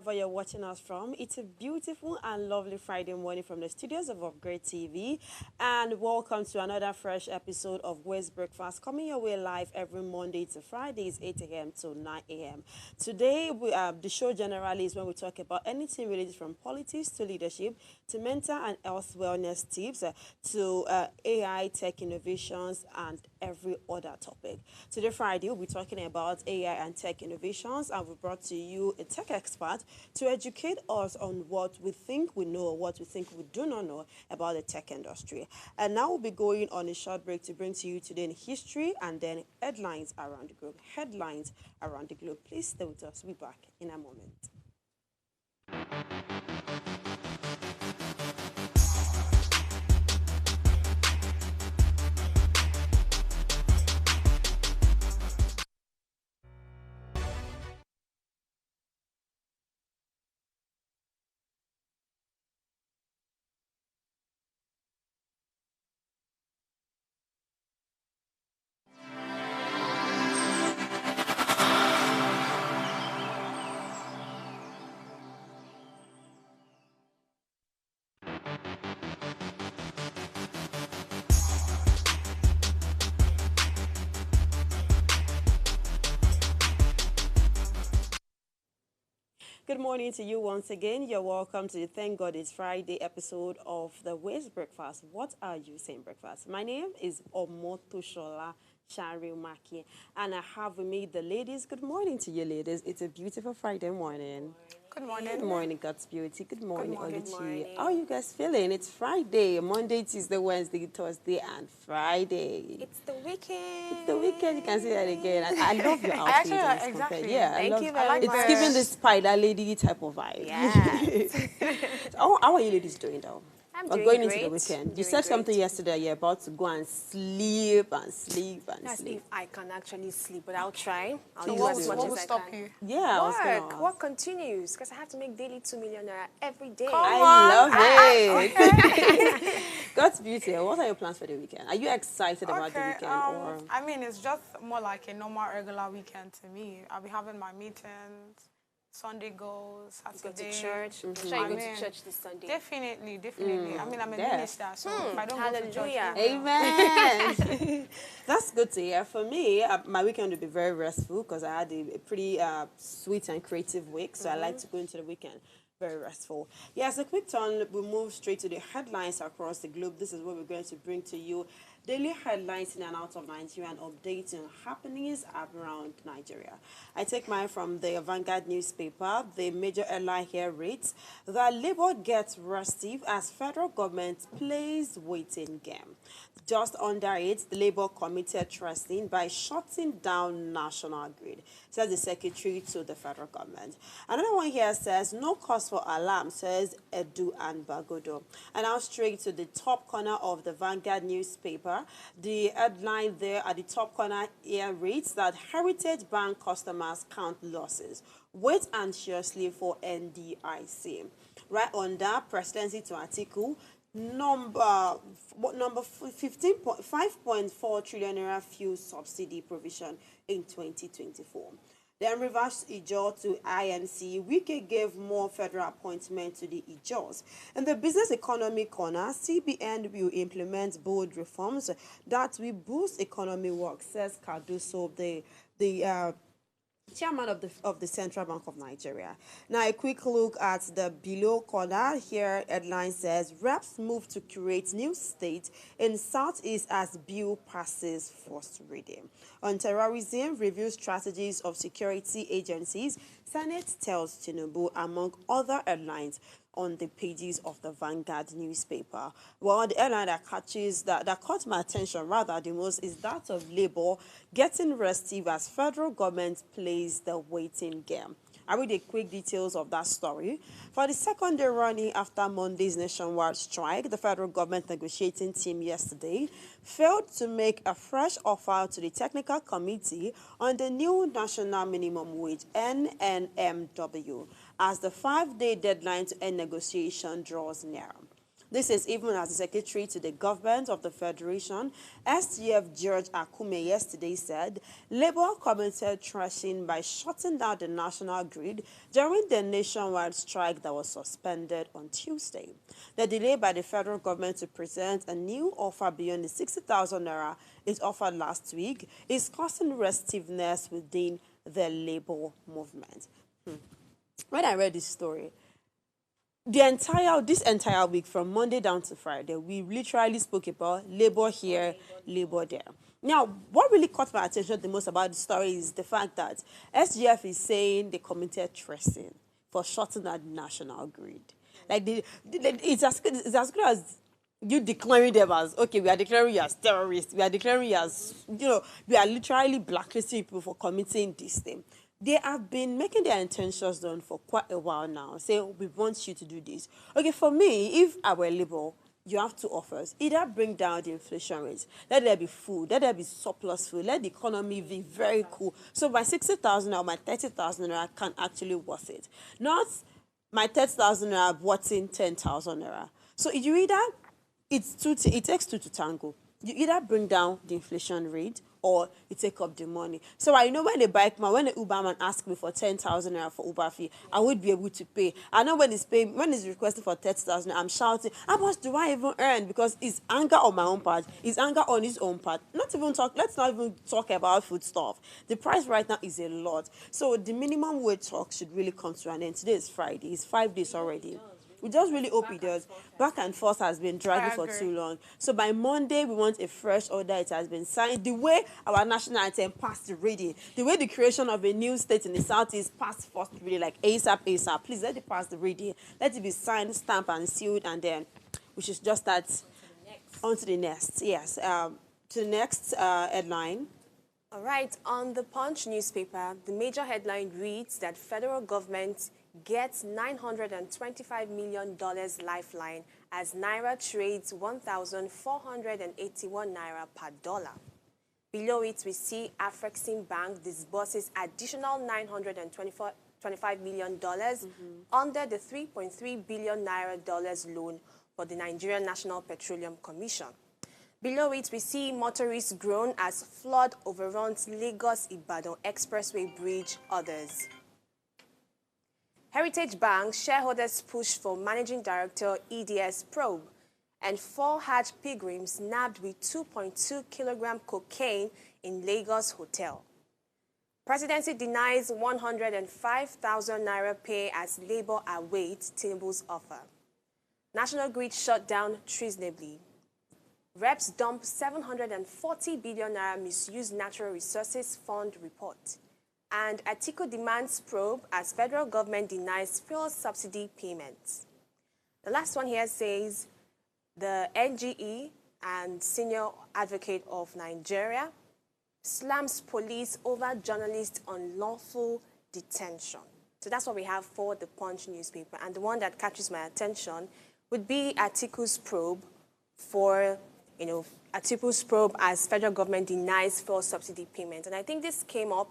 wherever you're watching us from. It's a beautiful and lovely Friday morning from the studios of Upgrade TV. And welcome to another fresh episode of West Breakfast, coming your way live every Monday to Fridays, 8 a.m. to 9 a.m. Today, the show generally is when we talk about anything related from politics to leadership to mental and health wellness tips to AI, tech innovations, and every other topic. Today, Friday, we'll be talking about AI and tech innovations, and we brought to you a tech expert to educate us on what we think we know, what we think we do not know about the tech industry. And now we'll be going on a short break to bring to you today in history and then headlines around the globe. Headlines around the globe. Please stay with us. We'll be back in a moment. Good morning to you once again. You're welcome to the Thank God It's Friday episode of the Waste Breakfast. What are you saying breakfast? My name is Omotoshola Shari Maki, and I have with me the ladies. Good morning to you, ladies. It's a beautiful Friday morning. Good morning. Good morning, God's beauty. Good morning, morning. Oluchi. How are you guys feeling? It's Friday, Monday, Tuesday, Wednesday, Thursday, and Friday. It's the weekend. It's the weekend. You can say that again. I love your outfit. actually, and it's exactly. compared. Yeah, Thank I love. you very It's much. giving the spider lady type of vibe. Yes. How are you ladies doing though? I'm We're doing going great. into the weekend. You Doing said something great. yesterday. You're about to go and sleep and sleep and That's sleep. if I can actually sleep, but I'll try. I'll Please do as do. much What as will I stop can. you? Yeah, I was gonna Work. ask. Work continues because I have to make daily 2 million naira every day. I love it. God's beauty. What are your plans for the weekend? Are you excited about the weekend or? I mean, it's just more like a normal, regular weekend to me. I'll be having my meetings, Sunday goes, Go Saturday. to church. I'm sure you go to church this Sunday. Definitely, definitely. I mean, I'm a Yeah. minister, so if I don't go to church, Hallelujah. Amen. That's good to hear. For me, my weekend will be very restful because I had a pretty sweet and creative week. So I like to go into the weekend very restful. Yes, a quick turn. We move straight to the headlines across the globe. This is what we're going to bring to you. Daily headlines in and out of Nigeria and updating happenings around Nigeria. I take mine from the Vanguard newspaper. The major headline here reads that Labour gets restive as federal government plays waiting game. Just under it, the Labour committed trusting by shutting down national grid, says the secretary to the federal government. Another one here says no cause for alarm, says Edu and Bagodo. And now straight to the top corner of the Vanguard newspaper. The headline there at the top corner here reads that Heritage Bank customers count losses. Wait anxiously for NDIC. Right under presidency to article number 5.4 trillion naira fuel subsidy provision in 2024. Then reverse Ijaw to IMC. Wike gave more federal appointment to the Ijaws. In the business economy corner, CBN will implement bold reforms that will boost economy work, says Cardoso, the chairman of the Central Bank of Nigeria. Now, a quick look at the below corner here. Headline says, reps move to create new state in Southeast as bill passes first reading. On terrorism, review strategies of security agencies. Senate tells Tinubu, among other headlines on the pages of the Vanguard newspaper. Well, the headline that caught my attention rather the most is that of Labour getting restive as federal government plays the waiting game. I read the quick details of that story. For the second day running after Monday's nationwide strike, the federal government negotiating team yesterday failed to make a fresh offer to the technical committee on the new national minimum wage, NNMW, as the 5-day deadline to end negotiation draws near. This is even as the Secretary to the Government of the Federation, SGF George Akume, yesterday said Labour committed thrashing by shutting down the national grid during the nationwide strike that was suspended on Tuesday. The delay by the federal government to present a new offer beyond the 60,000 naira it offered last week is causing restiveness within the Labour movement. When I read this story, this entire week from Monday down to Friday, we literally spoke about labor here, labor there. Now, what really caught my attention the most about the story is the fact that SGF is saying they committed tracing for shutting down the national grid. Like it's as good as you declaring them as, okay, we are declaring you as terrorists, we are declaring you as, we are literally blacklisting people for committing this thing. They have been making their intentions known for quite a while now, saying, we want you to do this. Okay, for me, if I were Labour, you have two offers. Either bring down the inflation rates, let there be food, let there be surplus food, let the economy be very cool. So my 60,000 or my 30,000 naira can actually worth it. Not my 30,000 naira worth 10,000 naira. So you either, it takes two to tango. You either bring down the inflation rate or you take up the money. So I know when when the Uber man asks me for 10,000 naira for Uber fee, I would be able to pay. I know when he's requesting for 30,000, I'm shouting, how much do I even earn? Because it's anger on my own part, it's anger on his own part. Let's not even talk about food stuff. The price right now is a lot. So the minimum wage talk should really come to an end. Today is Friday, it's 5 days already. We just really hope it does. Back and forth has been dragging for too long. So by Monday, we want a fresh order. It has been signed. The way our national anthem passed the reading, the way the creation of a new state in the Southeast passed first reading, like ASAP. Please let it pass the reading. Let it be signed, stamped, and sealed, and then we should just start on to the next. Yes, to the next headline. All right, on the Punch newspaper, the major headline reads that federal government gets $925 million lifeline as Naira trades 1,481 Naira per dollar. Below it, we see Afrexim Bank disburses additional $925 million under the 3.3 billion Naira loan for the Nigerian National Petroleum Commission. Below it, we see motorists groan as flood overruns Lagos-Ibadan Expressway Bridge, others. Heritage Bank shareholders push for Managing Director EDS probe, and 4 Hajj pilgrims nabbed with 2.2 kilogram cocaine in Lagos hotel. Presidency denies 105,000 naira pay as Labour awaits Tinubu's offer. National Grid shut down treasonably. Reps dump 740 billion naira misuse natural resources fund report. And Atiku demands probe as federal government denies fuel subsidy payments. The last one here says the NGE and Senior Advocate of Nigeria slams police over journalists' unlawful detention. So that's what we have for the Punch newspaper. And the one that catches my attention would be Atiku's probe for, Atiku's probe as federal government denies fuel subsidy payments. And I think this came up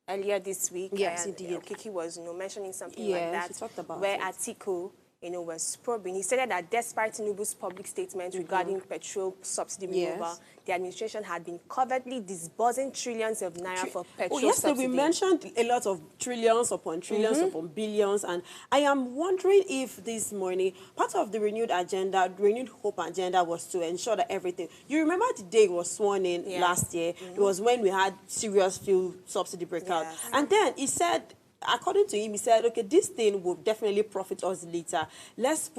earlier this week. Yes, it did. Kiki was, mentioning something like that, she talked about where it. Atiku, was probing. He stated that despite Tinubu's public statements regarding petrol subsidy removal, the administration had been covertly disbursing trillions of naira for petrol subsidy. We mentioned a lot of trillions upon trillions upon billions, and I am wondering if this morning, part of the renewed hope agenda was to ensure that everything. You remember the day it was sworn in last year? It was when we had serious fuel subsidy breakout. Yes. And then he said, according to him, he said, okay, this thing will definitely profit us later. Let's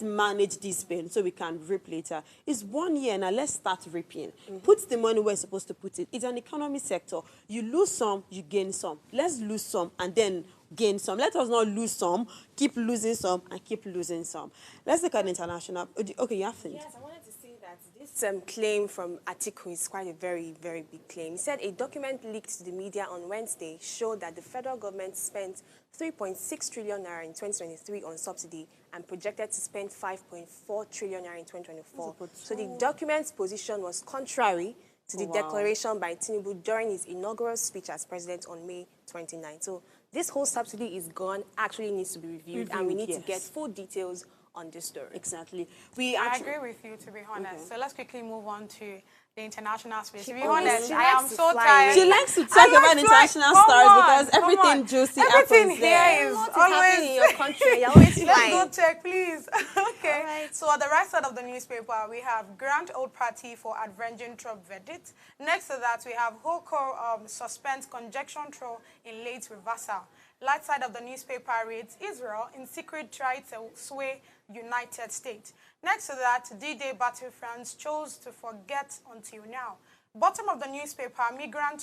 manage this pain so we can reap later. It's 1 year now, let's start reaping. Put the money where you're supposed to put it. It's an economy sector. You lose some, you gain some. Let's lose some and then gain some. Let us not lose some, keep losing some, and keep losing some. Let's look at international. Okay, you have things. Yes, I wanted to say that this claim from Atiku is quite a very, very big claim. He said a document leaked to the media on Wednesday showed that the federal government spent 3.6 trillion naira in 2023 on subsidy and projected to spend 5.4 trillion naira in 2024. So the document's position was contrary to the declaration by Tinubu during his inaugural speech as president on May 29. So this whole subsidy is gone, actually needs to be reviewed, and we need to get full details on this story. Exactly. I agree with you, to be honest. Okay. So let's quickly move on to the international space. To be always- honest, she I am likes to so fly tired. She likes to talk about international Come stars on, because come everything on. juicy Everything happens here there. is What is always happening in your country? You're always Let's flying. go check, please. Okay. All right. So on the right side of the newspaper, we have Grand Old Party for Adventure Trump verdict. Next to that, we have Hoko suspends conjunction trial in late reversal. Light side of the newspaper reads, Israel in secret tried to sway United States. Next to that, D-Day battlefronts chose to forget until now. Bottom of the newspaper, migrant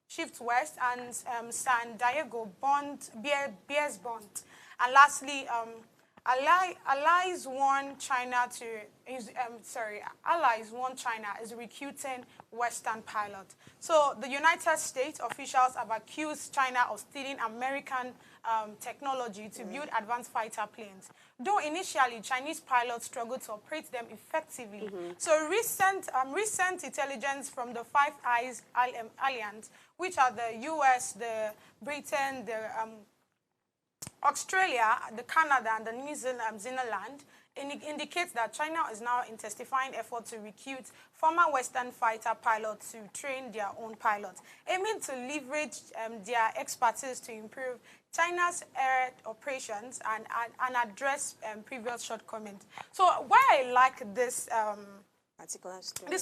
shift west and San Diego bears bond. And lastly, Allies warn China is recruiting Western pilots. So the United States officials have accused China of stealing American technology to build advanced fighter planes. Though initially Chinese pilots struggled to operate them effectively. So recent intelligence from the Five Eyes Alliance, which are the US, the Britain, the Australia, the Canada, and the New Zealand indicates that China is now intensifying effort to recruit former Western fighter pilots to train their own pilots, aiming to leverage their expertise to improve China's air operations and address previous shortcomings. So why I like this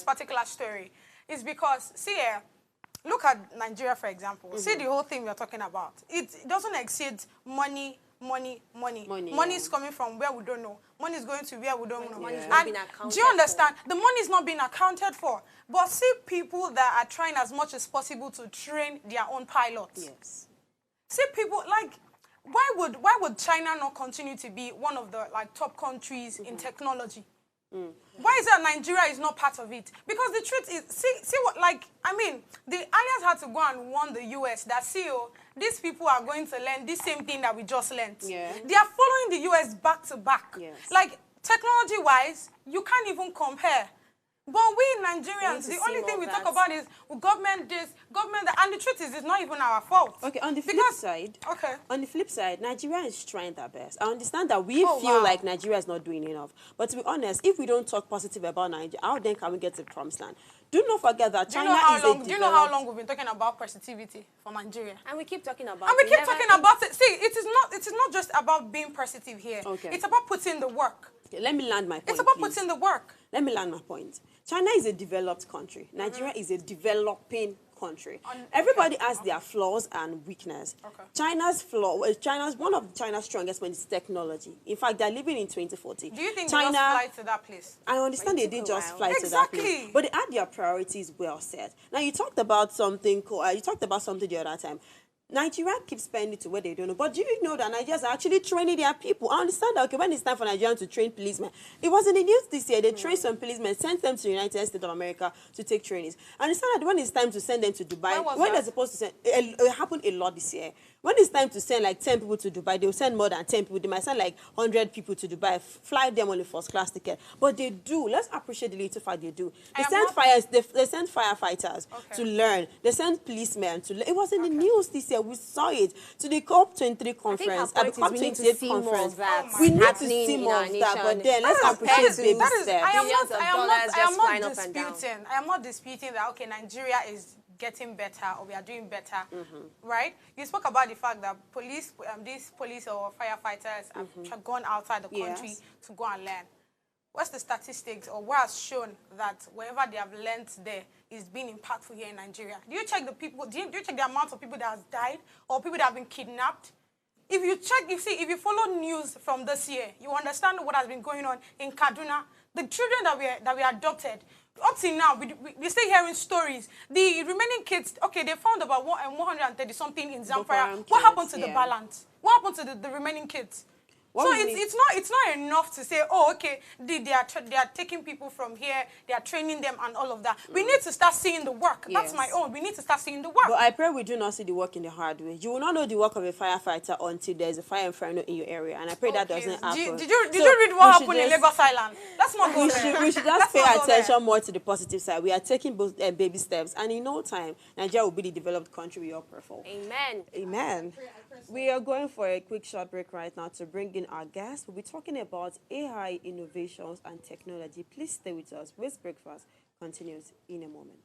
particular story is because, see here, look at Nigeria, for example. See the whole thing we're talking about. It doesn't exceed money. Money is coming from where we don't know. Money is going to where we don't know. Money is not And being accounted do you understand? for. The money is not being accounted for. But see people that are trying as much as possible to train their own pilots. Yes. See people like, why would China not continue to be one of the top countries in technology? Why is it that Nigeria is not part of it? Because the truth is, see what, the alliance had to go and warn the US that, these people are going to learn this same thing that we just learned. Yeah. They are following the US back to back. Yes. Technology-wise, you can't even compare. But we Nigerians, the only thing we talk about is government this, government that, and the truth is, it's not even our fault. Okay, on the flip side, Nigeria is trying their best. I understand that we feel like Nigeria is not doing enough. But to be honest, if we don't talk positive about Nigeria, how then can we get to the promised land? Do not forget that China do you know how long we've been talking about positivity for Nigeria? And we keep talking about it. And we keep talking about it. See, it is not just about being positive here. Okay. It's about putting the work. Okay, let me land my point. It's about please. putting the work. Let me land my point. China is a developed country. Nigeria is a developing country. Everybody has their flaws and weakness. Okay. One of China's strongest points is technology. In fact, they're living in 2040. Do you think China, they just fly to that place? I understand they didn't just fly to that place, but they had their priorities well set. Now, you talked about something the other time. Nigeria keeps spending to where they don't know. But do you know that Nigerians are actually training their people? I understand that, okay, when it's time for Nigerians to train policemen, it was in the news this year. They trained some policemen, sent them to the United States of America to take trainings. I understand that when it's time to send them to Dubai, when they're supposed to send, it happened a lot this year. When it's time to send 10 people to Dubai, they'll send more than 10 people. They might send 100 people to Dubai, fly them on a first class ticket. But they do. Let's appreciate the little fact they do. They send firefighters to learn. They send policemen to learn. It was in the news this year. We saw it. To the COP23 conference, at the COP28 conference, we need to see more of that. But then let's appreciate baby steps. I am not disputing that, okay, Nigeria is getting better or we are doing better, right? You spoke about the fact that these police or firefighters have gone outside the country to go and learn. What's the statistics or what has shown that wherever they have learned there is being impactful here in Nigeria? Do you check the people? Do you check the amount of people that have died or people that have been kidnapped? If you follow news from this year, you understand what has been going on in Kaduna. The children that we adopted, up till now, we're still hearing stories. The remaining kids, okay, they found about 130 something in Zamfara. What happened to the balance? What happened to the remaining kids? It's not enough to say, oh, okay, they are taking people from here, they are training them and all of that. We need to start seeing the work. That's my own. We need to start seeing the work. But I pray we do not see the work in the hard way. You will not know the work of a firefighter until there's a fire inferno in your area, and I pray that doesn't happen. Did you read what happened in Lagos Island? Let's not go there. We should just pay attention more to the positive side. We are taking both baby steps, and in no time, Nigeria will be the developed country we all pray for. Amen. Amen. We are going for a quick short break right now to bring in our guests. We'll be talking about AI innovations and technology. Please stay with us. Waste Breakfast continues in a moment.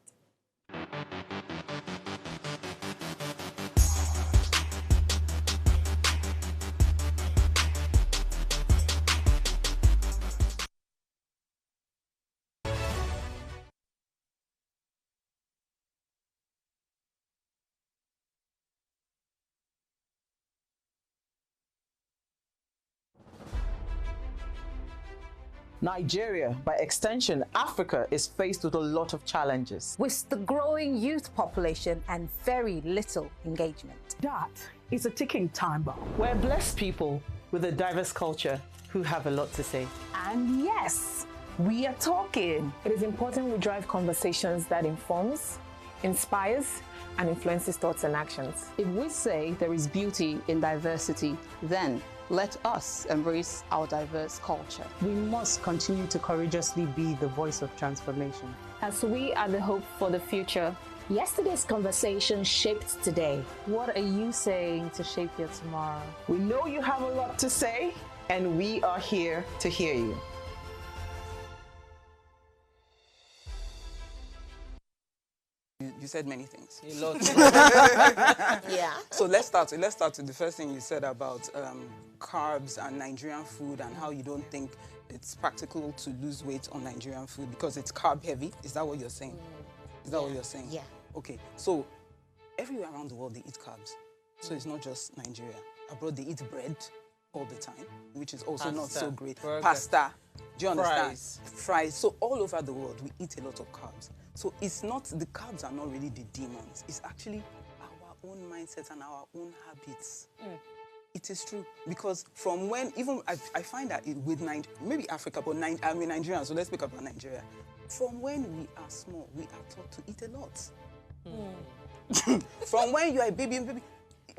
Nigeria, by extension, Africa, is faced with a lot of challenges. With the growing youth population and very little engagement. That is a ticking time bomb. We're blessed people with a diverse culture who have a lot to say. And yes, we are talking. It is important we drive conversations that informs, inspires, and influences thoughts and actions. If we say there is beauty in diversity, then let us embrace our diverse culture. We must continue to courageously be the voice of transformation. As we are the hope for the future, Yesterday's conversation shaped today. What are you saying to shape your tomorrow? We know you have a lot to say, and we are here to hear you. You said many things. A lot. Yeah. So let's start with the first thing you said about carbs and Nigerian food and how you don't think it's practical to lose weight on Nigerian food because it's carb heavy. Is that what you're saying? Is that what you're saying? Yeah. Okay. So everywhere around the world they eat carbs. So it's not just Nigeria. Abroad they eat bread all the time, which is also not so great. Burger. Pasta. Do you understand? Fries. Fries. So all over the world we eat a lot of carbs. So it's not, the carbs are not really the demons. It's actually our own mindset and our own habits. It is true. Because from when, even I find that with maybe Africa, but I'm in Nigeria, so let's speak about Nigeria. From when we are small, we are taught to eat a lot. From when you are a baby,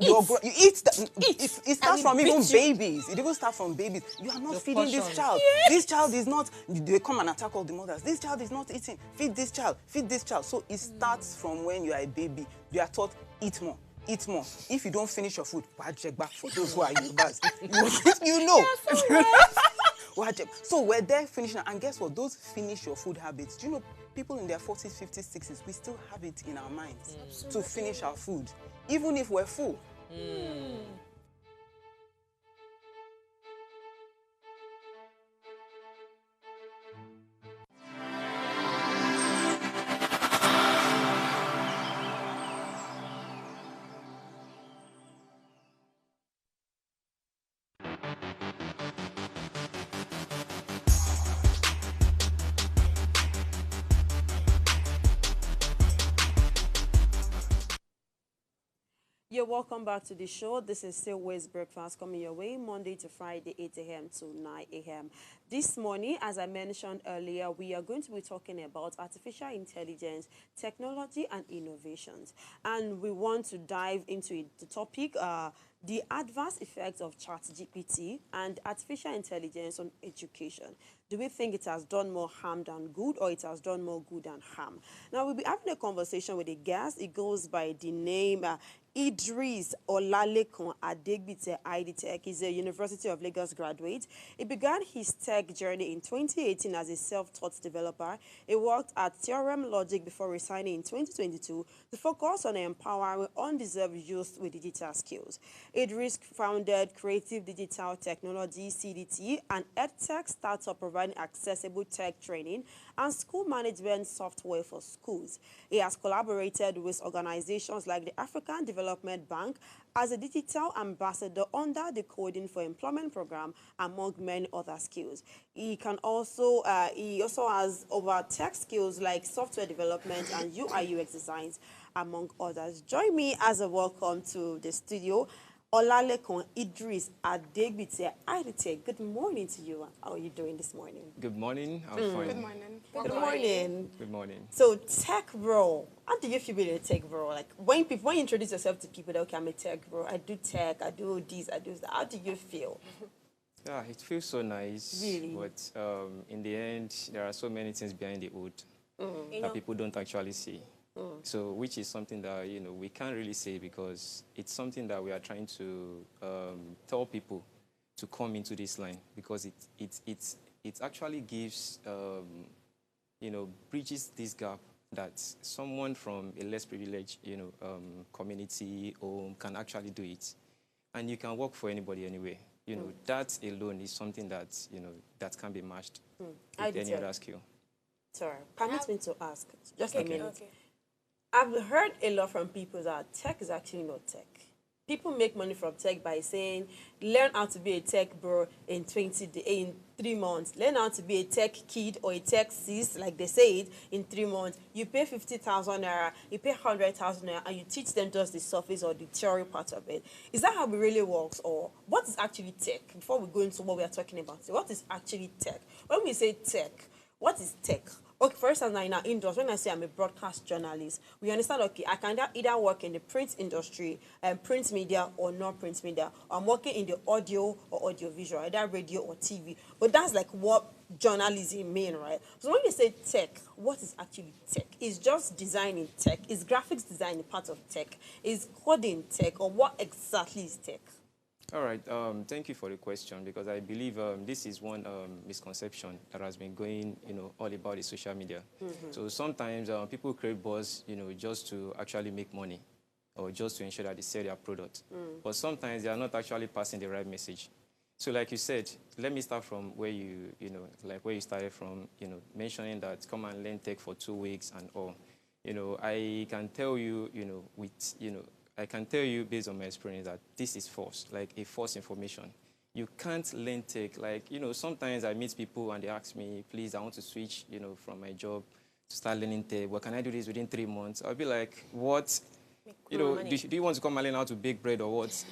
you eat. It starts from even babies. It even starts from babies. You are not feeding this child. Yes. This child is not. They come and attack all the mothers. This child is not eating. Feed this child. Feed this child. So it starts from when you are a baby. You are taught eat more. Eat more. If you don't finish your food, check back for those who are Yorubas. You know. Yes, so we're there finishing, and guess what? Those finish your food habits. Do you know people in their 40s, 50s, 60s, we still have it in our minds to finish our food, even if we're full. You're welcome back to the show. This is still Waste Breakfast coming your way Monday to Friday, 8 a.m. to 9 a.m. This morning, as I mentioned earlier, we are going to be talking about artificial intelligence, technology, and innovations. And we want to dive into the topic, the adverse effects of ChatGPT and artificial intelligence on education. Do we think it has done more harm than good, or it has done more good than harm? Now, we'll be having a conversation with a guest. It goes by the name Idris Olalekun Adegbite IDTech. He's a University of Lagos graduate. He began his tech journey in 2018 as a self-taught developer. He worked at Theorem Logic before resigning in 2022 to focus on empowering undeserved youth with digital skills. Idris founded Creative Digital Technology, CDT, an edtech startup providing accessible tech training and school management software for schools. He has collaborated with organizations like the African Development Bank as a digital ambassador under the Coding for Employment program, among many other skills. He also has over tech skills like software development and UI UX designs, among others. Join me as a welcome to the studio, Olalekun Idris Adegbite IDTech. Good morning to you. How are you doing this morning? Good morning. I'm fine. Good morning. Good morning. Good morning. So, tech bro, how do you feel being a tech bro? Like when you introduce yourself to people, that okay, I'm a tech bro. I do tech. I do this. I do that. How do you feel? Yeah, it feels so nice. Really? But in the end, there are so many things behind the hood that people don't actually see. So, which is something that, you know, we can't really say because it's something that we are trying to tell people to come into this line because it actually gives, you know, bridges this gap that someone from a less privileged, you know, community or can actually do it. And you can work for anybody anyway. You know, that alone is something that, you know, that can be matched with any other skill. Sorry, permit me to ask, just a minute. Okay. I've heard a lot from people that tech is actually not tech. People make money from tech by saying, learn how to be a tech bro in 3 months. Learn how to be a tech kid or a tech sis, like they say it, in 3 months. You pay 50,000 naira, you pay 100,000 naira, and you teach them just the surface or the theory part of it. Is that how it really works, or what is actually tech? Before we go into what we are talking about, what is actually tech? When we say tech, what is tech? Okay, for instance, now in our industry, when I say I'm a broadcast journalist, we understand, okay, I can either work in the print industry, print media or non-print media. I'm working in the audio or audiovisual, either radio or TV. But that's like what journalism mean, right? So when you say tech, what is actually tech? Is just design in tech? Is graphics design a part of tech? Is coding tech? Or what exactly is tech? All right, thank you for the question because I believe this is one misconception that has been going, you know, all about the social media. So sometimes people create buzz, you know, just to actually make money or just to ensure that they sell their product. But sometimes they are not actually passing the right message. So like you said, let me start from where you know, like where you started from, you know, mentioning that come and learn tech for 2 weeks and all. You know, I can tell you, you know, with, you know, I can tell you based on my experience that this is false, like a false information. You can't learn tech. Like, you know, sometimes I meet people and they ask me, please, I want to switch, you know, from my job to start learning tech. Well, can I do this within 3 months? I'll be like, what? You know, do you want to come and learn how to bake bread or what?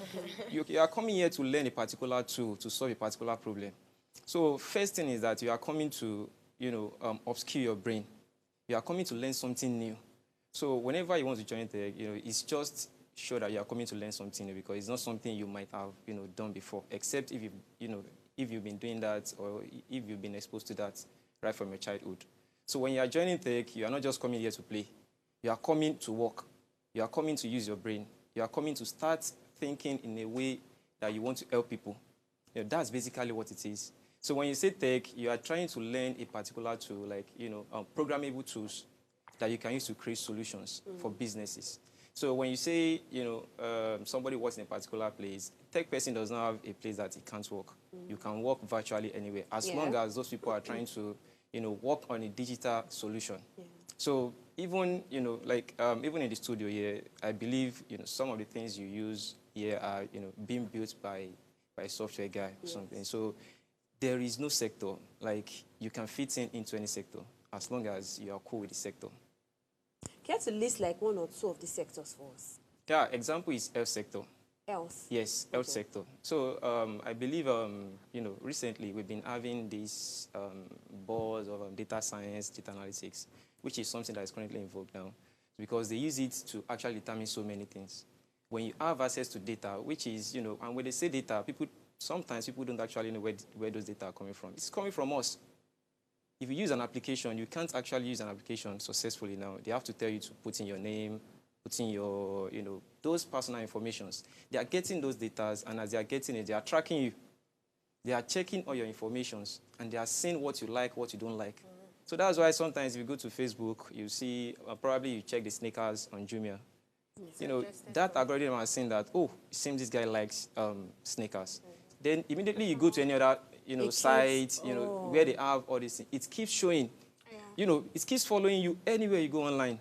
You are coming here to learn a particular tool to solve a particular problem. So first thing is that you are coming to, you know, upskill your brain. You are coming to learn something new. So whenever you want to join tech, you know, it's just sure that you are coming to learn something new because it's not something you might have, you know, done before, except if if you've been doing that or if you've been exposed to that right from your childhood. So when you are joining tech, you are not just coming here to play. You are coming to work. You are coming to use your brain. You are coming to start thinking in a way that you want to help people. You know, that's basically what it is. So when you say tech, you are trying to learn a particular tool, like, you know, programmable tools that you can use to create solutions for businesses. So when you say, you know, somebody works in a particular place, tech person does not have a place that it can't work. You can work virtually anywhere, as long as those people are trying to, you know, work on a digital solution. So even, you know, like even in the studio here, I believe, you know, some of the things you use here are, you know, being built by a software guy or something. So there is no sector, like you can fit into any sector as long as you are cool with the sector. Can you have to list like 1 or 2 of the sectors for us? Yeah, example is health sector. Health? Yes, health sector. So I believe, you know, recently we've been having this buzz of data science, data analytics, which is something that is currently in vogue now because they use it to actually determine so many things. When you have access to data, which is, you know, and when they say data, sometimes people don't actually know where those data are coming from. It's coming from us. If you use an application, you can't actually use an application successfully now. They have to tell you to put in your name, put in your, you know, those personal informations. They are getting those data, and as they are getting it, they are tracking you. They are checking all your informations, and they are seeing what you like, what you don't like. So that's why sometimes if you go to Facebook, you see, probably you check the sneakers on Jumia. You know, that algorithm has seen that, oh, it seems this guy likes sneakers. Then immediately you go to any other, you know, site, you know, where they have all these things. It keeps showing, you know, it keeps following you anywhere you go online.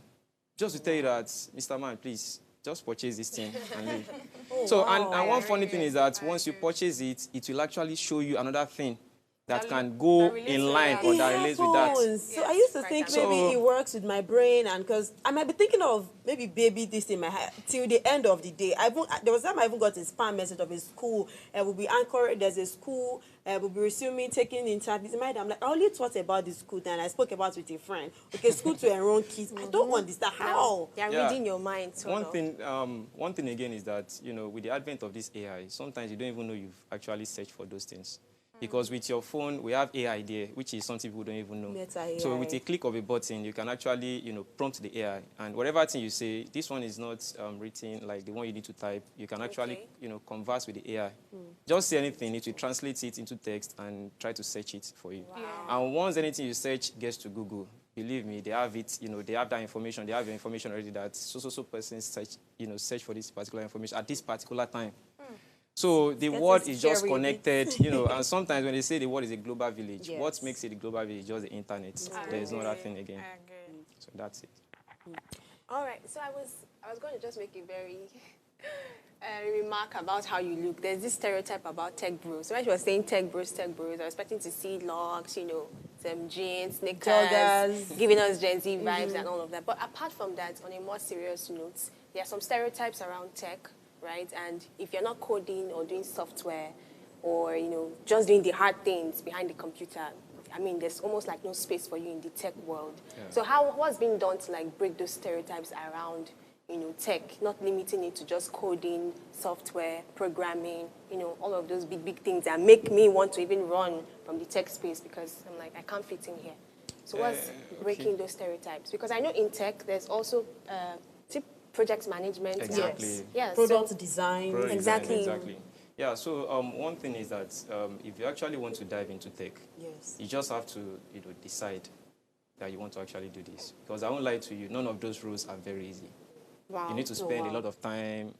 Just to tell you that, Mr. Man, please, just purchase this thing and leave. And one funny thing is that once you purchase it, it will actually show you another thing that can go in line or that relates with that. So I used to think maybe it works with my brain, and because I might be thinking of maybe baby this in my head till the end of the day. There was time I even got a spam message of a school and we'll be anchored. There's a school we'll be resuming taking interviews. In my head, I'm like, I only thought about this school then I spoke about it with a friend. Okay, school to enroll kids. I don't understand how. They're reading your mind. One thing again is that, you know, with the advent of this AI, sometimes you don't even know you've actually searched for those things. Because with your phone, we have AI there, which is something people don't even know. Meta AI. So with a click of a button, you can actually, prompt the AI. And whatever thing you say, this one is not written like the one you need to type. You can actually, converse with the AI. Just say anything, it will translate it into text and try to search it for you. Wow. And once anything you search gets to Google, believe me, they have it, they have that information. They have your information already that so person search for this particular information at this particular time. So the world is just connected, and sometimes when they say the world is a global village, what makes it a global village is just the internet. There is no other thing again. So that's it. All right. So I was going to just make a very remark about how you look. There's this stereotype about tech bros. So when she was saying tech bros, I was expecting to see locks, some jeans, sneakers, giving us Gen Z vibes and all of that. But apart from that, on a more serious note, there are some stereotypes around tech. Right? And if you're not coding or doing software or, just doing the hard things behind the computer, I mean, there's almost like no space for you in the tech world. Yeah. So what's been done to like break those stereotypes around, tech, not limiting it to just coding, software, programming, all of those big things that make me want to even run from the tech space because I'm like, I can't fit in here. So what's breaking those stereotypes? Because I know in tech, there's also project management. Exactly. Yes. Product design. Exactly. Yeah, so one thing is that if you actually want to dive into tech, you just have to decide that you want to actually do this. Because I won't lie to you, none of those roles are very easy. Wow. You need to spend a lot of time,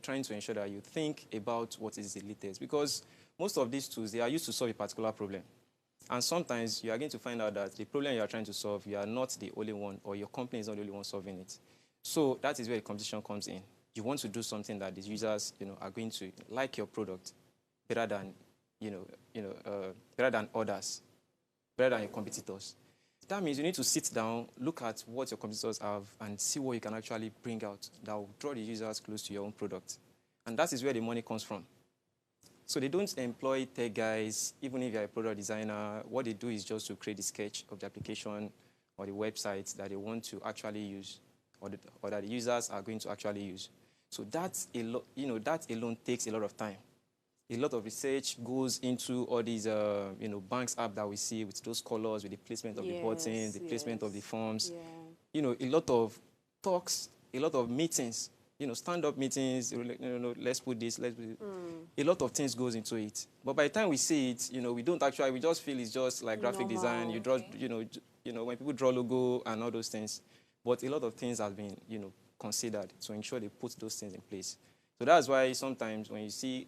trying to ensure that you think about what is the latest. Because most of these tools, they are used to solve a particular problem. And sometimes you are going to find out that the problem you are trying to solve, you are not the only one, or your company is not the only one solving it. So that is where the competition comes in. You want to do something that the users, are going to like your product better than, better than others, better than your competitors. That means you need to sit down, look at what your competitors have, and see what you can actually bring out that will draw the users close to your own product. And that is where the money comes from. So they don't employ tech guys, even if you're a product designer. What they do is just to create the sketch of the application or the website that they want to actually use, or that the users are going to actually use. So that alone takes a lot of time. A lot of research goes into all these, banks app that we see with those colors, with the placement of the buttons, the placement of the forms. Yeah. A lot of talks, a lot of meetings, stand-up meetings, let's put this, let's put it. A lot of things goes into it. But by the time we see it, we don't actually, we just feel it's just like graphic design. You draw, when people draw logo and all those things. But a lot of things have been, considered to ensure they put those things in place. So that's why sometimes when you see,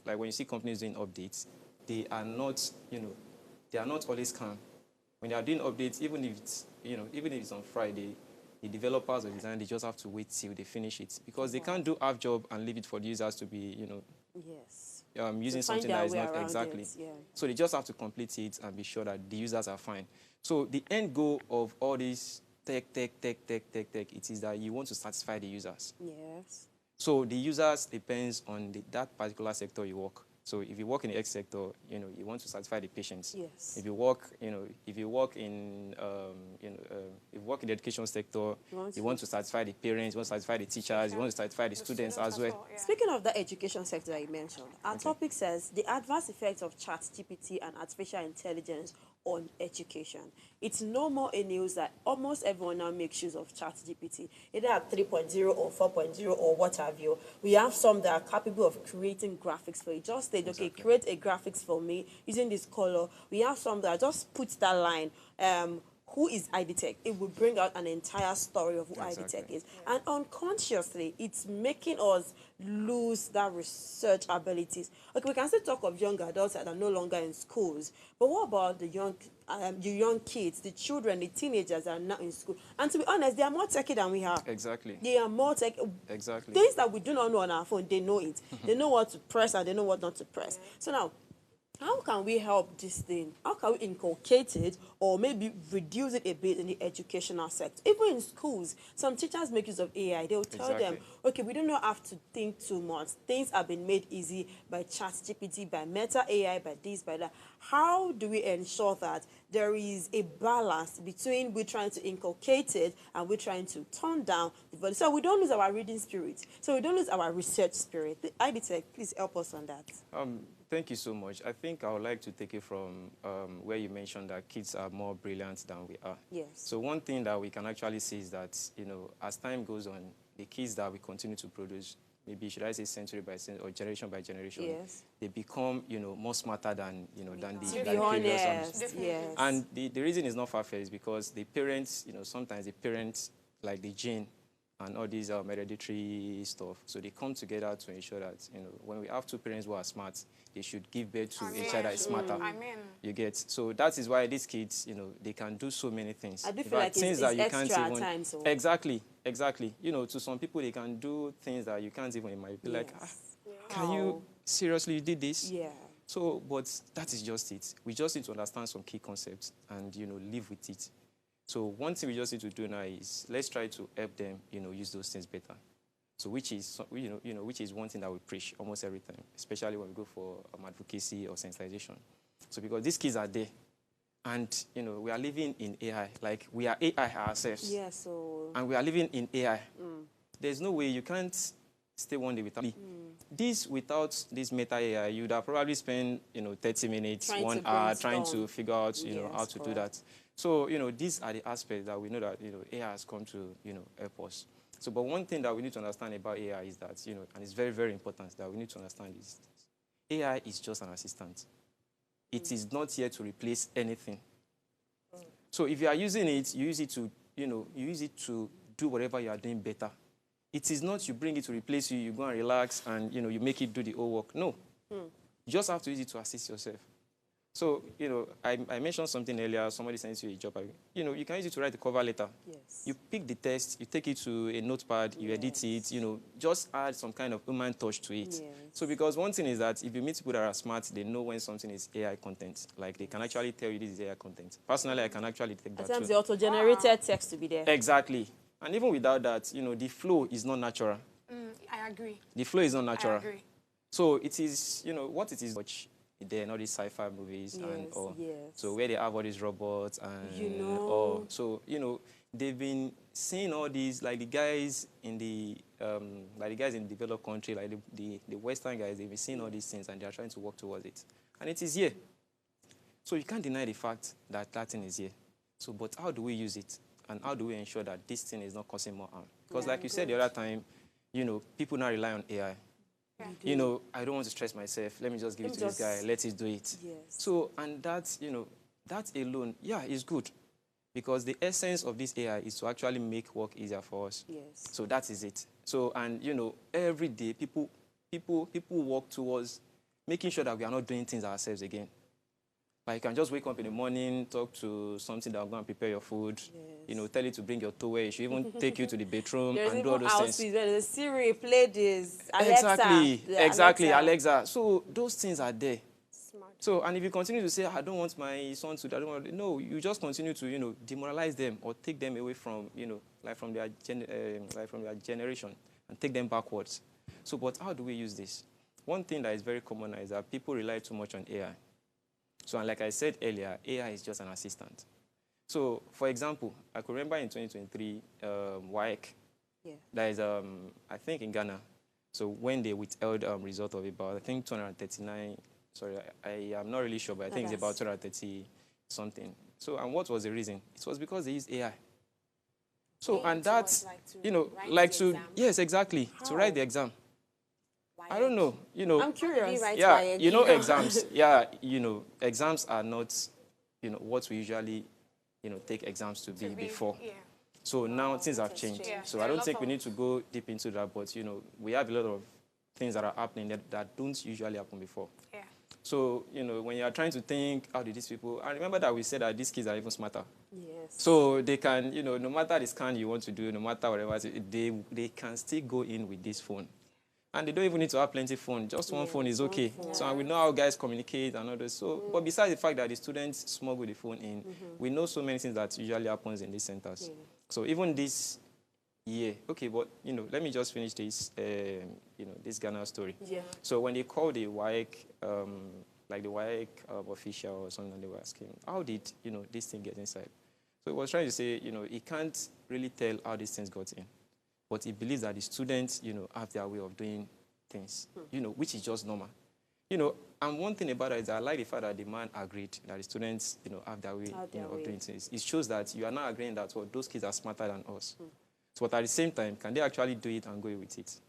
when you see companies doing updates, they are not, they are not always calm. When they are doing updates, even if it's on Friday, the developers or designers, they just have to wait till they finish it because they can't do half job and leave it for the users to be, using something that is not exactly. So they just have to complete it and be sure that the users are fine. So the end goal of all this tech, it is that you want to satisfy the users. Yes. So the users depends on that particular sector you work. So if you work in the X sector, you want to satisfy the patients. Yes. If you work, if you work in, if you work in the education sector, you want to satisfy the parents, you want to satisfy the teachers, you want to satisfy the students as well. Yeah. Speaking of the education sector I mentioned, our topic says the adverse effects of ChatGPT and artificial intelligence on education. It's no more a news that almost everyone now makes use of ChatGPT, either at 3.0 or 4.0 or what have you. We have some that are capable of creating graphics for you. Just say, okay, create a graphics for me using this color. We have some that just put that line, who is IDTech? It will bring out an entire story of who IDTech is. Yeah. And unconsciously, it's making us lose that research abilities. Okay, we can still talk of young adults that are no longer in schools, but what about the young kids, the children, the teenagers that are not in school? And to be honest, they are more techy than we are. Exactly. They are more techy. Exactly. Things that we do not know on our phone, they know it. They know what to press and they know what not to press. Yeah. So now, how can we help this thing? How can we inculcate it or maybe reduce it a bit in the educational sector? Even in schools, some teachers make use of AI. They will tell them, okay, we do not have to think too much. Things have been made easy by ChatGPT, by Meta AI, by this, by that. How do we ensure that there is a balance between we're trying to inculcate it and we're trying to tone down the volume? So we don't lose our reading spirit. So we don't lose our research spirit. IDTech, please help us on that. Thank you so much. I think I would like to take it from where you mentioned that kids are more brilliant than we are. Yes. So one thing that we can actually see is that, as time goes on, the kids that we continue to produce, maybe should I say century by century or generation by generation, yes, they become, more smarter than, than the to be previous honest, ones. yes. And the reason is not far-fetched is because the parents, sometimes the parents, like the gene and all these hereditary stuff, so they come together to ensure that, when we have two parents who are smart, they should give birth to a child that is smarter. You get? So that is why these kids, they can do so many things. I do feel like things it's that you extra can't even, time. So. Exactly. To some people, they can do things that you can't even imagine. Be like, can you seriously did this? Yeah. So, but that is just it. We just need to understand some key concepts and, live with it. So one thing we just need to do now is let's try to help them, use those things better. So which is one thing that we preach almost every time, especially when we go for advocacy or sensitization. So because these kids are there, and we are living in AI, like we are AI ourselves. Yeah. So. And we are living in AI. There's no way you can't stay one day without this. Without this meta AI, you'd have probably spent 30 minutes, 1 hour trying to figure out how to do that. So these are the aspects that we know that AI has come to help us. So, but one thing that we need to understand about AI is that and it's very, very important that we need to understand is AI is just an assistant. It is not here to replace anything. So if you are using it, you use it to you use it to do whatever you are doing better. It is not you bring it to replace you, you go and relax and you make it do the whole work. No. You just have to use it to assist yourself. So, I mentioned something earlier, somebody sends you a job. You can use it to write the cover letter. Yes. You pick the text, you take it to a notepad, you edit it, just add some kind of human touch to it. Yes. So because one thing is that if you meet people that are smart, they know when something is AI content. Like they can actually tell you this is AI content. Personally, I can actually take that too. At times the auto-generated text to be there. Exactly. And even without that, the flow is not natural. I agree. The flow is not natural. I agree. So it is, what it is, there are all these sci-fi movies and all. Yes. So where they have all these robots and all. So, they've been seeing all these, like the guys in the developed country, like the Western guys, they've been seeing all these things and they are trying to work towards it. And it is here. So you can't deny the fact that that thing is here. So, but how do we use it? And how do we ensure that this thing is not causing more harm? Because like you said the other time, people now rely on AI. I don't want to stress myself. Let me just give it to this guy. Let it do it. Yes. So, and that, that alone, is good. Because the essence of this AI is to actually make work easier for us. Yes. So that is it. So, and, every day people work towards making sure that we are not doing things ourselves again. Like you can just wake up in the morning, talk to something that will go and prepare your food, tell you to bring your towel. It should even take you to the bedroom and do all those things. There's Siri, play this, Alexa. Exactly, Alexa. So those things are there. Smart. So, and if you continue to say, I don't want my son to, no, you just continue to, demoralize them or take them away from, from their generation and take them backwards. So, but how do we use this? One thing that is very common is that people rely too much on AI. So, and like I said earlier, AI is just an assistant. So, for example, I could remember in 2023, WAEC, that is, I think in Ghana, so when they withheld result of about, I think 239, sorry, I am not really sure, but I think it's about 230 something. So, and what was the reason? It was because they used AI. So, and that's, yes, exactly, to write the exam. I don't know, I'm curious. Exams. Exams are not, what we usually, take exams to be before. Yeah. So now things have changed. Yeah. So I don't think we need to go deep into that, but, we have a lot of things that are happening that don't usually happen before. Yeah. So, when you are trying to think, how did these people, and remember that we said that these kids are even smarter. Yes. So they can, no matter the scan you want to do, no matter whatever, they can still go in with this phone. And they don't even need to have plenty of phone. Just one phone is okay. So and we know how guys communicate and all this. So, but besides the fact that the students smuggle the phone in, we know so many things that usually happens in these centers. So even this year, okay, but, let me just finish this, this Ghana story. Yeah. So when they called the WAEC, like the WAEC official or something, they were asking, how did, this thing get inside? So he was trying to say, he can't really tell how these things got in. But he believes that the students, have their way of doing things, which is just normal. And one thing about it is I like the fact that the man agreed that the students, have their way, of doing things. It shows that you are not agreeing that those kids are smarter than us. So, but at the same time, can they actually do it and go with it?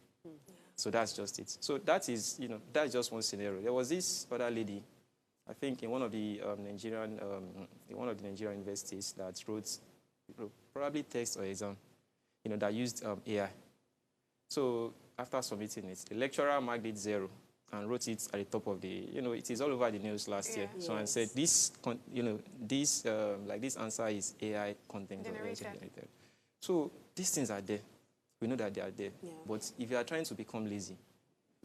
So that's just it. So that is, that's just one scenario. There was this other lady, I think in one of the Nigerian universities that wrote probably test or exam, that used AI. So after submitting it, the lecturer marked it 0 and wrote it at the top of the, it is all over the news last year. So I said, this answer is AI content generated. So these things are there. We know that they are there. Yeah. But if you are trying to become lazy,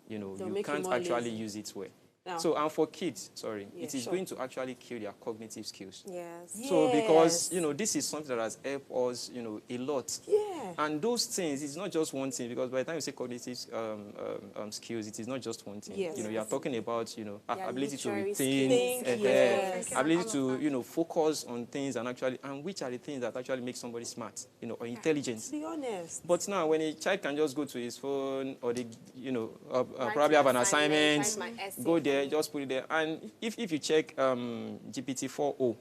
you can't actually use it well. No. So, and for kids, it is going to actually kill their cognitive skills. Yes. So, because, this is something that has helped us, a lot. Yeah. And those things, it's not just one thing, because by the time you say cognitive skills, it is not just one thing. Yes. You are talking about, ability to retain, ability to, focus on things and which are the things that actually make somebody smart, or intelligent. To be honest. But now, when a child can just go to his phone, or they, probably have an assignment, go there, just put it there. And if you check GPT 4.0,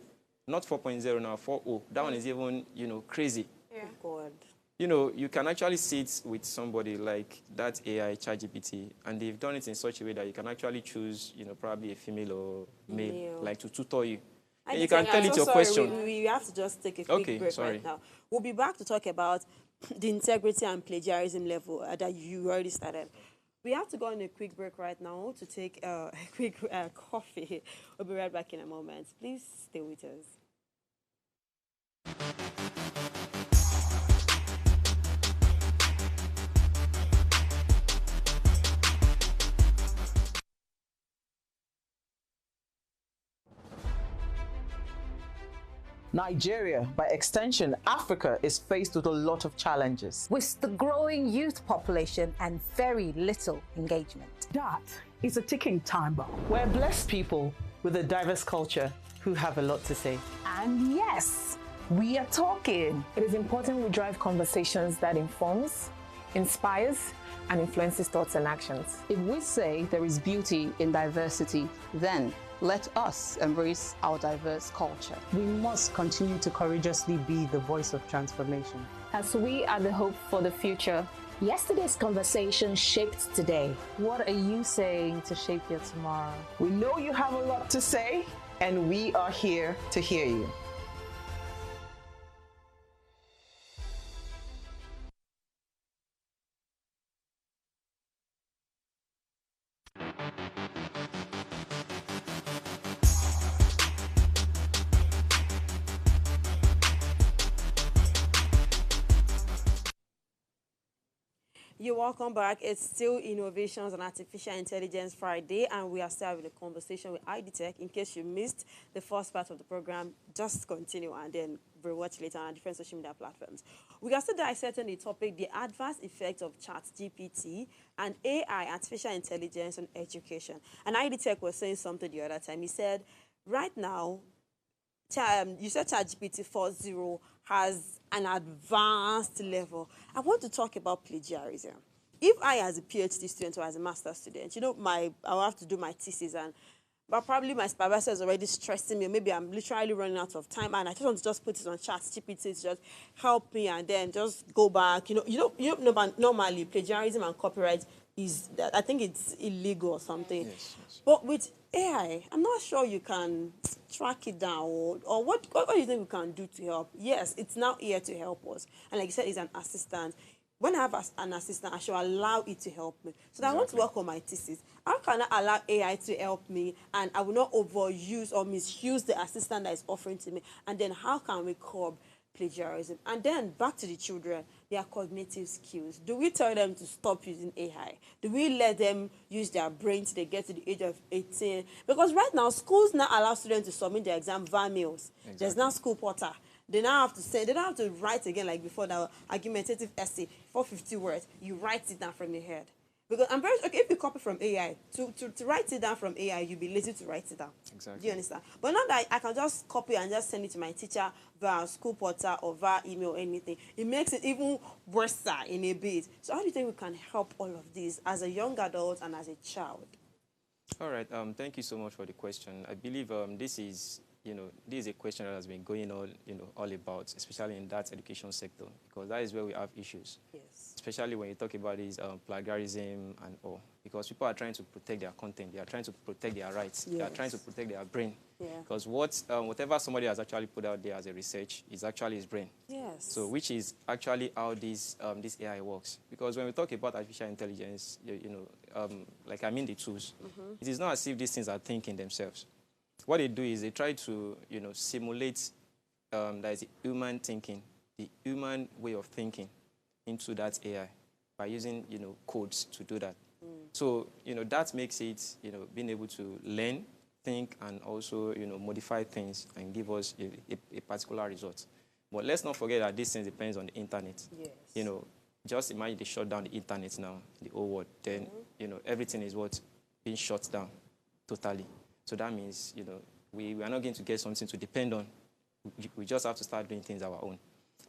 not 4.0 now, 4.0, that one is even, crazy. Yeah. God. You can actually sit with somebody like that AI, ChatGPT, and they've done it in such a way that you can actually choose, probably a female or male, like to tutor you. And you can tell it your question. We have to just take a quick break right now. We'll be back to talk about the integrity and plagiarism level that you already started. We have to go on a quick break right now to take a quick coffee. We'll be right back in a moment. Please stay with us. Nigeria, by extension, Africa, is faced with a lot of challenges. With the growing youth population and very little engagement. That is a ticking time bomb. We're blessed people with a diverse culture who have a lot to say. And yes, we are talking. It is important we drive conversations that informs, inspires, and influences thoughts and actions. If we say there is beauty in diversity, then let us embrace our diverse culture. We must continue to courageously be the voice of transformation. As we are the hope for the future, yesterday's conversation shaped today. What are you saying to shape your tomorrow? We know you have a lot to say, and we are here to hear you. You're welcome back. It's still Innovations and Artificial Intelligence Friday, and we are still having a conversation with ID Tech. In case you missed the first part of the program, just continue and then rewatch later on different social media platforms. We are still dissecting the topic, the adverse effect of ChatGPT and AI, artificial intelligence, on education. And ID Tech was saying something the other time. He said, right now, you said ChatGPT 4.0 has an advanced level. I want to talk about plagiarism. If I, as a PhD student or as a master's student, I'll have to do my thesis, but probably my supervisor is already stressing me. Maybe I'm literally running out of time, and I just want to just put it on ChatGPT to just help me, and then just go back. Normally plagiarism and copyright I think it's illegal or something. Yes. But with AI, I'm not sure you can track it down or what do you think we can do to help? Yes, it's now here to help us. And like you said, it's an assistant. When I have an assistant, I should allow it to help me. So that I want to work on my thesis. How can I allow AI to help me and I will not overuse or misuse the assistant that is offering to me? And then how can we curb plagiarism? And then back to the children, their cognitive skills. Do we tell them to stop using AI? Do we let them use their brain till they get to the age of 18? Because right now, schools now allow students to submit their exam via mails. Exactly. There's now school portal. They now have to say, they don't have to write again like before, that argumentative essay, 450 words. You write it down from your head. Because I'm very okay if you copy from AI, to write it down from AI, you'll be lazy to write it down. Exactly. Do you understand? But now that I can just copy and just send it to my teacher via school portal or via email or anything, it makes it even worse in a bit. So how do you think we can help all of this as a young adult and as a child? All right. Thank you so much for the question. I believe this is a question that has been going all about, especially in that education sector, because that is where we have issues. Yes. Especially when you talk about this plagiarism and all, because people are trying to protect their content, they are trying to protect their rights, yes. they are trying to protect their brain. Yeah. Because whatever somebody has actually put out there as a research is actually his brain. Yes. So which is actually how this AI works. Because when we talk about artificial intelligence, like I mean the tools, it is not as if these things are thinking themselves. What they do is they try to simulate that is human thinking, the human way of thinking into that AI by using codes to do that. So that makes it being able to learn, think, and also modify things and give us a particular result. But let's not forget that this thing depends on the internet. Yes. Just imagine they shut down the internet now, the whole world. Then everything is being shut down totally. So that means we are not going to get something to depend on. We just have to start doing things our own.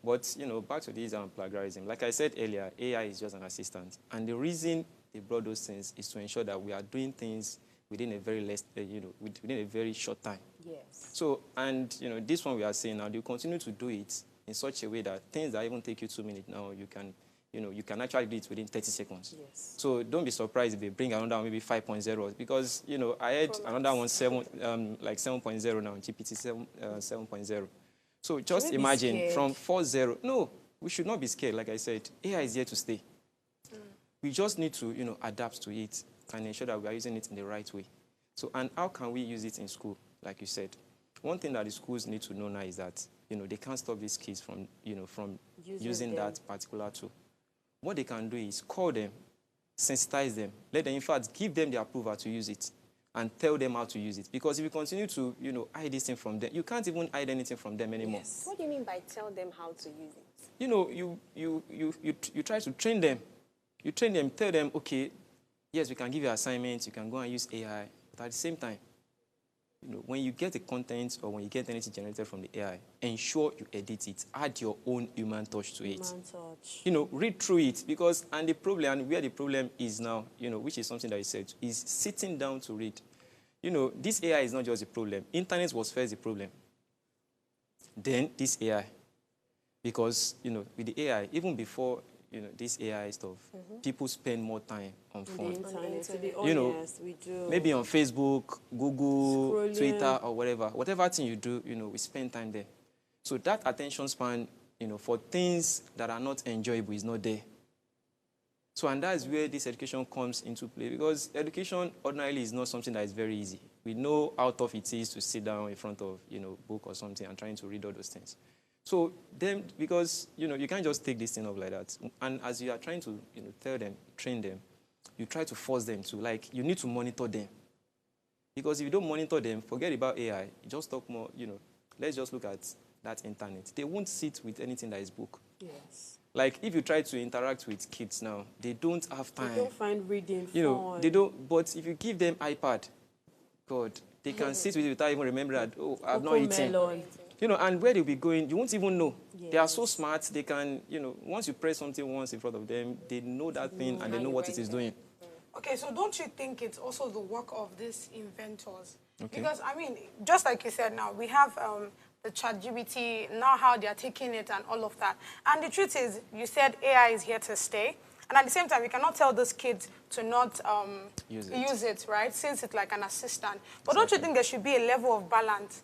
But back to this plagiarism. Like I said earlier, AI is just an assistant, and the reason they brought those things is to ensure that we are doing things within a very within a very short time. Yes. So, and this one we are saying now, you continue to do it in such a way that things that even take you 2 minutes now, you can actually do it within 30 seconds. Yes. So don't be surprised if they bring another one, maybe 5.0, because I had another one 7.0 now, GPT 7.0. So just imagine from 4.0. No, we should not be scared. Like I said, AI is here to stay. We just need to adapt to it and ensure that we are using it in the right way. So, and how can we use it in school? Like you said, one thing that the schools need to know now is that they can't stop these kids from using that particular tool. What they can do is call them, sensitize them, let them, in fact, give them the approval to use it and tell them how to use it. Because if you continue to hide this thing from them, you can't even hide anything from them anymore. Yes. What do you mean by tell them how to use it? You try to train them. You train them, tell them, okay, yes, we can give you assignments, you can go and use AI, but at the same time, when you get the content or when you get anything generated from the AI, ensure you edit it, add your own human touch to it. Human touch. Read through it, because, and the problem, and where the problem is now, which is something that you said, is sitting down to read. This AI is not just a problem. Internet was first the problem. Then this AI. Because, with the AI, even before this AI stuff, people spend more time on phone. The internet, to be honest, we do. Maybe on Facebook, Google, scrolling, Twitter, or whatever thing you do, we spend time there. So that attention span, for things that are not enjoyable is not there. So, and that's where this education comes into play, because education ordinarily is not something that is very easy. We know how tough it is to sit down in front of, book or something and trying to read all those things. So then, because, you can't just take this thing up like that. And as you are trying to, tell them, train them, you try to force them to, you need to monitor them. Because if you don't monitor them, forget about AI. Just talk more, let's just look at that internet. They won't sit with anything that is book. Yes. Like, if you try to interact with kids now, they don't have time. They don't find reading fun. They don't, but if you give them iPad, God, they can sit with it without even remembering that, oh, I've not eaten. And where they'll be going, you won't even know. Yes. They are so smart, they can, once you press something once in front of them, they know that thing and they know what it is doing. Okay, so don't you think it's also the work of these inventors? Okay. Because, I mean, just like you said now, we have the ChatGPT, now how they are taking it and all of that. And the truth is, you said AI is here to stay. And at the same time, we cannot tell those kids to not use it, right? Since it's like an assistant. But don't you think there should be a level of balance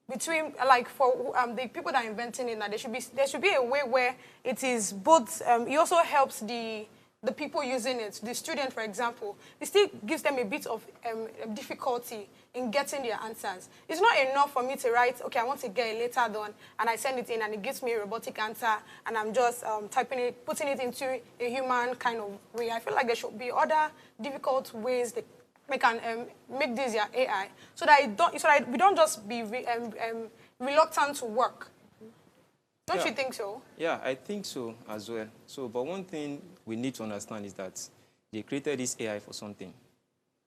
between, for the people that are inventing it now, there should be a way where it is both, it also helps the people using it, the student, for example. It still gives them a bit of difficulty in getting their answers. It's not enough for me to write, okay, I want to get a letter done, and I send it in, and it gives me a robotic answer, and I'm just typing it, putting it into a human kind of way. I feel like there should be other difficult ways that we can make this your AI, so that we don't just be reluctant to work. Don't you think so? Yeah, I think so as well. So, but one thing we need to understand is that they created this AI for something.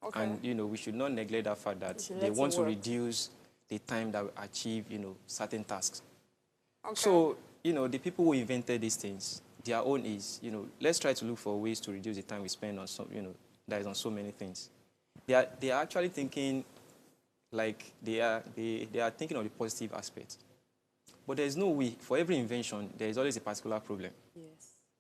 Okay. And, we should not neglect that fact that they want to reduce the time that we achieve, certain tasks. Okay. So, the people who invented these things, their own is, let's try to look for ways to reduce the time we spend on that is on so many things. they are actually thinking like they are thinking of the positive aspect. But there's no way, for every invention, there is always a particular problem. Yes.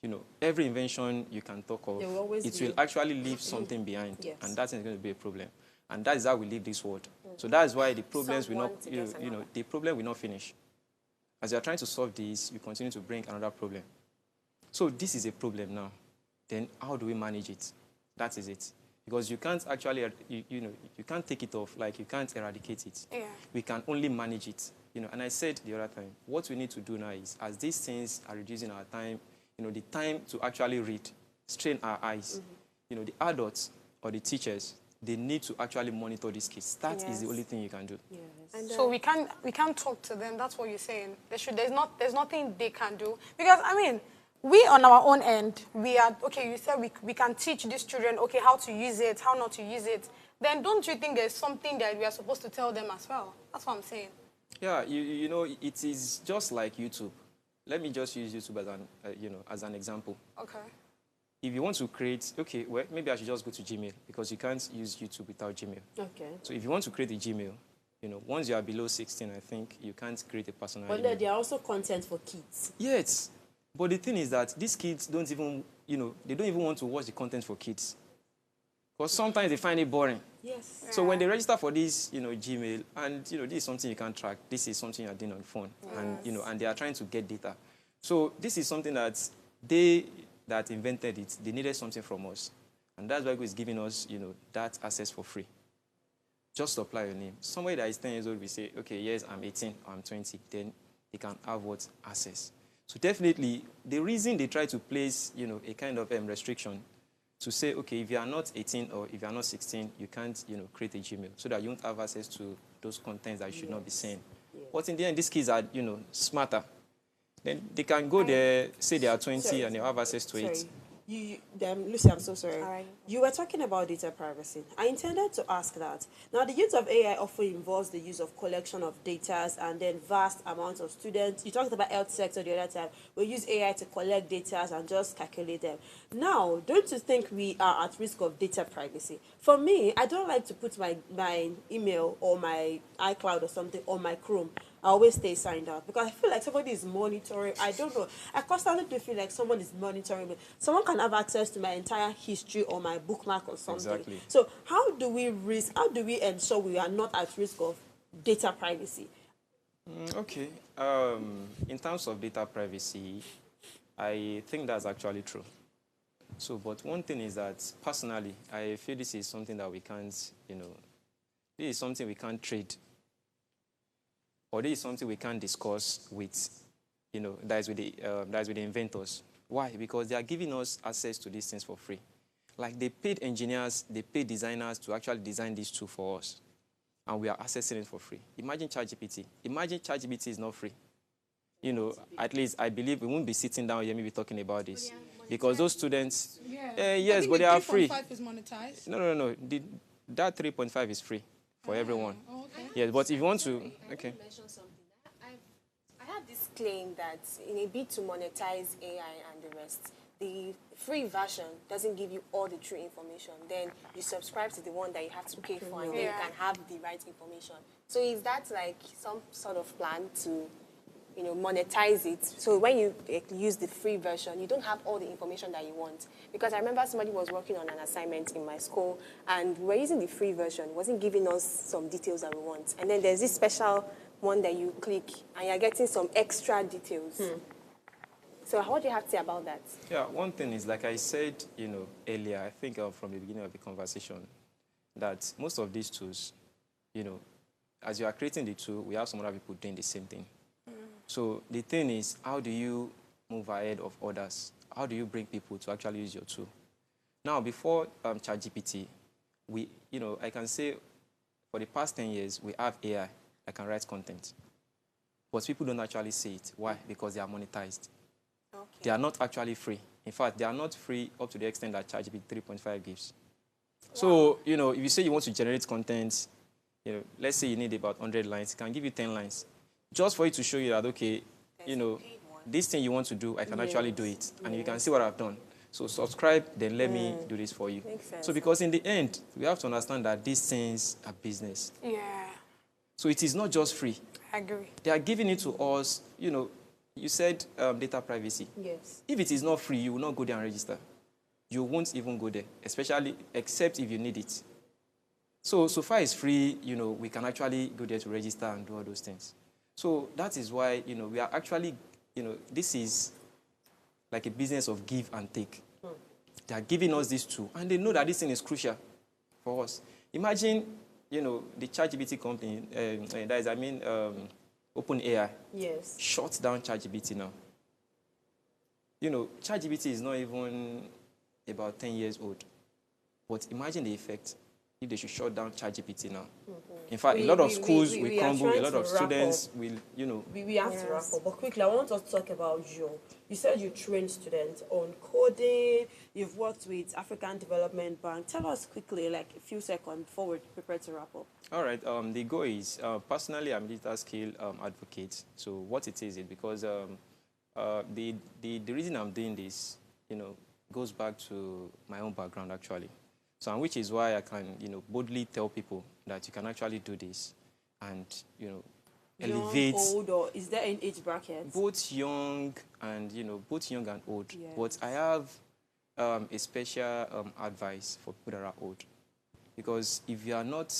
You know, every invention you can talk of, it will actually leave something behind, yes. and that is going to be a problem. And that is how we leave this world. So that is why the problems will not, the problem will not finish. As you are trying to solve this, you continue to bring another problem. So this is a problem now. Then how do we manage it? That is it. Because you can't actually, you can't take it off, like you can't eradicate it. Yeah. We can only manage it. And I said the other time, what we need to do now is, as these things are reducing our time, the time to actually read, strain our eyes, the adults or the teachers, they need to actually monitor these kids. That is the only thing you can do. Yes. And, so we can't talk to them. That's what you're saying. There's nothing they can do. Because, I mean, we on our own end, we are, okay, you said we can teach these children, okay, how to use it, how not to use it. Then don't you think there's something that we are supposed to tell them as well? That's what I'm saying. Yeah, it is just like YouTube. Let me just use YouTube as an, as an example. Okay. If you want to create, okay, well, maybe I should just go to Gmail because you can't use YouTube without Gmail. Okay. So if you want to create a Gmail, once you are below 16, I think you can't create a personal email. But there are also content for kids. Yes. But the thing is that these kids don't even, they don't even want to watch the content for kids. Because sometimes they find it boring. Yes. So when they register for this, Gmail, and, this is something you can't track. This is something you're doing on phone. Yes. And, and they are trying to get data. So this is something that they that invented it, they needed something from us. And that's why God is giving us, that access for free. Just apply your name. Somebody that is 10 years old will say, okay, yes, I'm 18, or I'm 20. Then they can have what? Access. So definitely, the reason they try to place, a kind of restriction to say, okay, if you are not 18 or if you are not 16, you can't, create a Gmail so that you won't have access to those contents that you should not be seeing. Yes. But in the end, these kids are, smarter. Then they can go there, say they are 20, and they have access to it. Lucy, I'm so sorry. All right. You were talking about data privacy. I intended to ask that. Now, the use of AI often involves the use of collection of data and then vast amounts of students. You talked about health sector the other time. We use AI to collect data and just calculate them. Now, don't you think we are at risk of data privacy? For me, I don't like to put my email or my iCloud or something on my Chrome. I always stay signed out because I feel like somebody is monitoring. I don't know. I constantly do feel like someone is monitoring me. Someone can have access to my entire history or my bookmark or something. Exactly. So how do we ensure we are not at risk of data privacy? Okay. In terms of data privacy, I think that's actually true. So, but one thing is that personally, I feel this is something that we can't, this is something we can't trade. Or this is something we can't discuss with, that is with the inventors. Why? Because they are giving us access to these things for free. Like they paid engineers, they paid designers to actually design this tool for us. And we are accessing it for free. Imagine ChatGPT. Imagine ChatGPT is not free. At least I believe we won't be sitting down here maybe talking about this. Because those students, yes, but they are free. 3.5 is monetized. No. That 3.5 is free for everyone. Okay. Yes, but if you want to, okay. I have this claim that in a bid to monetize AI and the rest, the free version doesn't give you all the true information. Then you subscribe to the one that you have to pay for, and then you can have the right information. So is that like some sort of plan to, monetize it? So when you use the free version, you don't have all the information that you want. Because I remember somebody was working on an assignment in my school, and we were using the free version. It wasn't giving us some details that we want. And then there's this special one that you click, and you're getting some extra details. So what do you have to say about that? Yeah, one thing is, like I said, earlier, I think from the beginning of the conversation, that most of these tools, as you are creating the tool, we have some other people doing the same thing. So the thing is, how do you move ahead of others? How do you bring people to actually use your tool? Now, before ChatGPT, I can say for the past 10 years, we have AI that can write content. But people don't actually see it. Why? Because they are monetized. Okay. They are not actually free. In fact, they are not free up to the extent that ChatGPT 3.5 gives. Wow. So, if you say you want to generate content, let's say you need about 100 lines, it can give you 10 lines. Just for it to show you that, okay, this thing you want to do, I can actually do it. And you can see what I've done. So subscribe, then let me do this for you. Makes sense. So because in the end, we have to understand that these things are business. Yeah, So it is not just free. I agree. They are giving it to us, you know, you said data privacy. Yes. If it is not free, you will not go there and register. You won't even go there, especially, except if you need it. So far it's free, you know, we can actually go there to register and do all those things. So that is why, you know, we are actually, you know, this is like a business of give and take. They are giving us this tool, and they know that this thing is crucial for us. Imagine, you know, the ChatGPT company, that is, I mean, OpenAI, Yes. shuts down ChatGPT now. You know, ChatGPT is not even about 10 years old. But imagine the effect if they should shut down ChatGPT now. In fact, a lot of schools will crumble, a lot of students will, you know. We have to wrap up, but quickly, I want us to talk about you. You said you trained students on coding, you've worked with African Development Bank. Tell us quickly, like a few seconds before we prepare to wrap up. All right, the goal is, personally, I'm a digital skill advocate. So what it is because the reason I'm doing this, you know, goes back to my own background, actually. So, and which is why I can, you know, boldly tell people that you can actually do this and, you know, elevate. Young, old, or is there an age bracket? Both young and, you know, both young and old. Yes. But I have a special advice for people that are old. Because if you are not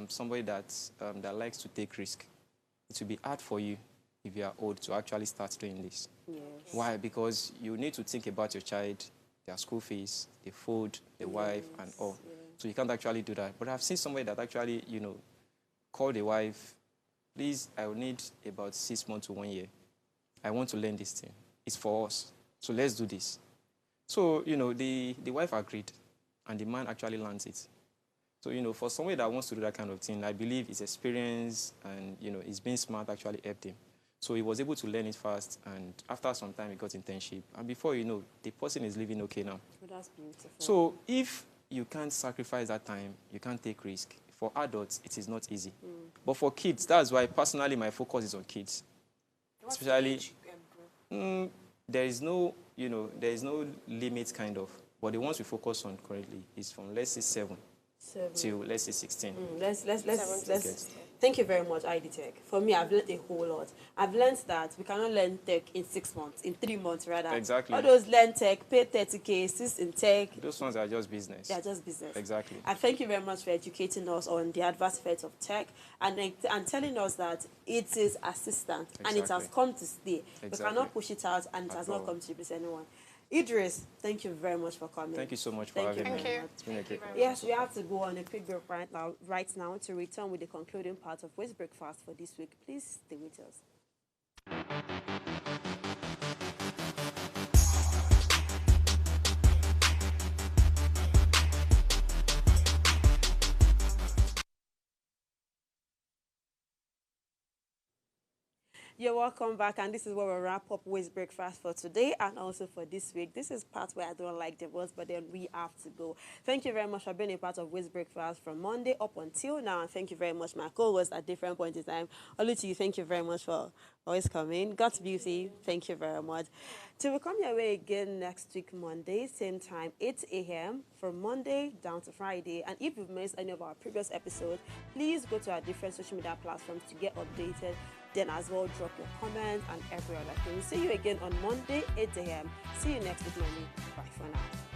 somebody that likes to take risk, it will be hard for you if you are old to actually start doing this. Yes. Why? Because you need to think about your child, their school fees, the food, the wife, and all. Yes. So you can't actually do that. But I've seen somebody that actually, you know, called the wife, please, I will need about 6 months to 1 year. I want to learn this thing. It's for us. So let's do this. So, you know, the wife agreed, and the man actually learns it. So, you know, for somebody that wants to do that kind of thing, I believe his experience and, you know, his being smart actually helped him. So he was able to learn it fast, and after some time, he got internship. And before you know, the person is living okay now. Oh, that's beautiful. So if you can't sacrifice that time, you can't take risk. For adults, it is not easy. But for kids, that's why personally my focus is on kids. Especially, there is no, you know, there is no limit kind of. But the ones we focus on currently is from, let's say, 7 till, let's say, 16. Let's thank you very much, ID Tech. For me, I've learned a whole lot. I've learned that we cannot learn tech in 6 months, in 3 months rather. Exactly. All those learn tech, pay 30K, assist in tech. Those ones are just business. They are just business. Exactly. And thank you very much for educating us on the adverse effects of tech and telling us that it is assistant and it has come to stay. Exactly. We cannot push it out and it has not come to replace anyone. Idris, thank you very much for coming. Thank you so much for having me. Thank you. It's been a great Yes, we have to go on a quick break right now to return with the concluding part of Waste Breakfast for this week. Please stay with us. You're welcome back, and this is where we wrap up Waste Breakfast for today and also for this week. This is part where I don't like the words, but then we have to go. Thank you very much for being a part of Waste Breakfast from Monday up until now, and thank you very much, my co-hosts at different points in time. Oluchi, thank you very much for always coming. God's Beauty, thank you very much. Till we come your way again next week, Monday, same time, 8 a.m. from Monday down to Friday. And if you've missed any of our previous episodes, please go to our different social media platforms to get updated. Then as well, drop your comments and every other thing. See you again on Monday, 8 a.m. See you next week, Monday. Bye for now.